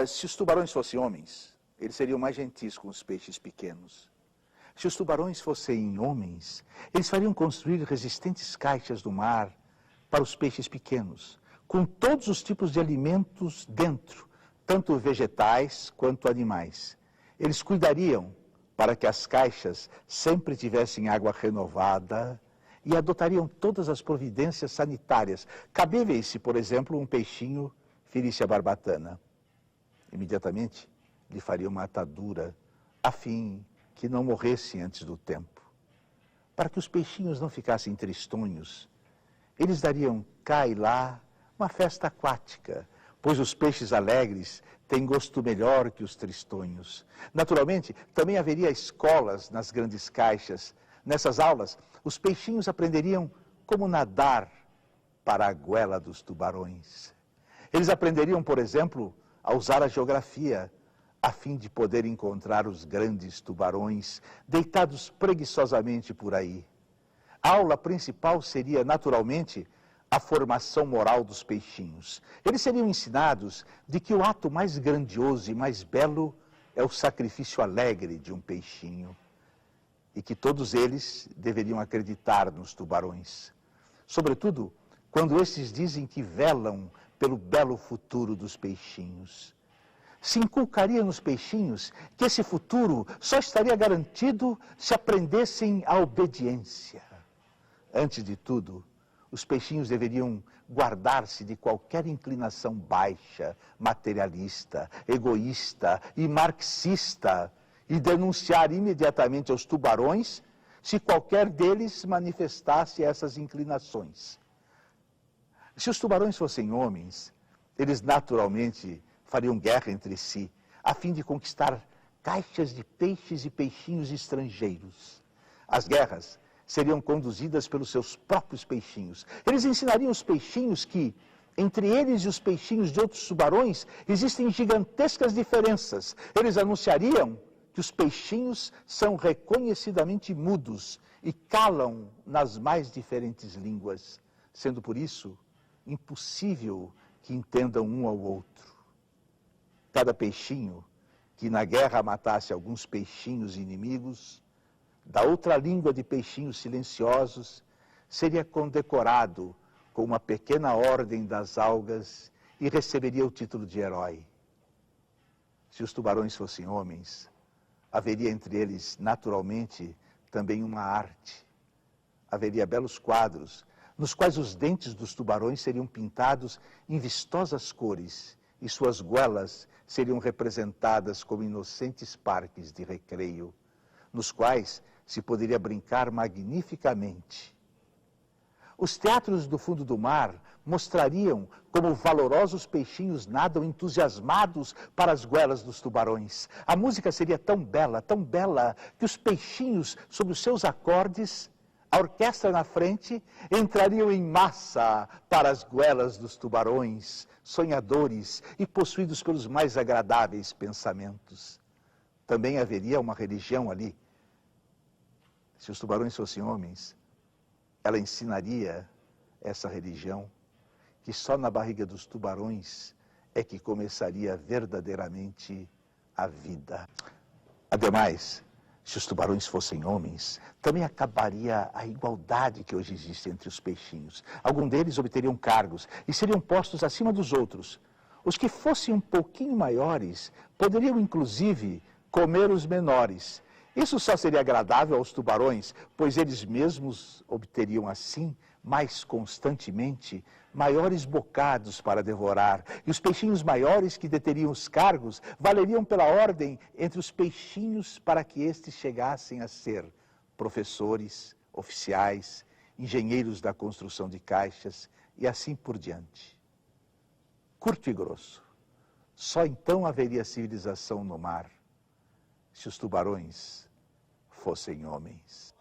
Se os tubarões fossem homens, eles seriam mais gentis com os peixes pequenos. Se os tubarões fossem homens, eles fariam construir resistentes caixas do mar para os peixes pequenos, com todos os tipos de alimentos dentro, tanto vegetais quanto animais. Eles cuidariam para que as caixas sempre tivessem água renovada e adotariam todas as providências sanitárias, cabíveis se, por exemplo, um peixinho ferisse a barbatana. Imediatamente lhe faria uma atadura, a fim que não morresse antes do tempo. Para que os peixinhos não ficassem tristonhos, eles dariam cá e lá uma festa aquática, pois os peixes alegres têm gosto melhor que os tristonhos. Naturalmente, também haveria escolas nas grandes caixas. Nessas aulas, os peixinhos aprenderiam como nadar para a goela dos tubarões. Eles aprenderiam, por exemplo, a usar a geografia, a fim de poder encontrar os grandes tubarões deitados preguiçosamente por aí. A aula principal seria, naturalmente, a formação moral dos peixinhos. Eles seriam ensinados de que o ato mais grandioso e mais belo é o sacrifício alegre de um peixinho, e que todos eles deveriam acreditar nos tubarões. Sobretudo, quando estes dizem que velam pelo belo futuro dos peixinhos. Se inculcaria nos peixinhos que esse futuro só estaria garantido se aprendessem a obediência. Antes de tudo, os peixinhos deveriam guardar-se de qualquer inclinação baixa, materialista, egoísta e marxista e denunciar imediatamente aos tubarões se qualquer deles manifestasse essas inclinações. Se os tubarões fossem homens, eles naturalmente fariam guerra entre si, a fim de conquistar caixas de peixes e peixinhos estrangeiros. As guerras seriam conduzidas pelos seus próprios peixinhos. Eles ensinariam os peixinhos que, entre eles e os peixinhos de outros tubarões, existem gigantescas diferenças. Eles anunciariam que os peixinhos são reconhecidamente mudos e calam nas mais diferentes línguas, sendo por isso impossível que entendam um ao outro. Cada peixinho que na guerra matasse alguns peixinhos inimigos, da outra língua de peixinhos silenciosos, seria condecorado com uma pequena ordem das algas e receberia o título de herói. Se os tubarões fossem homens, haveria entre eles, naturalmente, também uma arte. Haveria belos quadros, nos quais os dentes dos tubarões seriam pintados em vistosas cores e suas goelas seriam representadas como inocentes parques de recreio, nos quais se poderia brincar magnificamente. Os teatros do fundo do mar mostrariam como valorosos peixinhos nadam entusiasmados para as goelas dos tubarões. A música seria tão bela, que os peixinhos, sob os seus acordes, a orquestra na frente, entrariam em massa para as goelas dos tubarões, sonhadores e possuídos pelos mais agradáveis pensamentos. Também haveria uma religião ali. Se os tubarões fossem homens, ela ensinaria essa religião, que só na barriga dos tubarões é que começaria verdadeiramente a vida. Ademais, se os tubarões fossem homens, também acabaria a igualdade que hoje existe entre os peixinhos. Alguns deles obteriam cargos e seriam postos acima dos outros. Os que fossem um pouquinho maiores poderiam, inclusive, comer os menores. Isso só seria agradável aos tubarões, pois eles mesmos obteriam assim, mais constantemente, maiores bocados para devorar. E os peixinhos maiores que deteriam os cargos valeriam pela ordem entre os peixinhos para que estes chegassem a ser professores, oficiais, engenheiros da construção de caixas e assim por diante. Curto e grosso, só então haveria civilização no mar, se os tubarões fossem homens.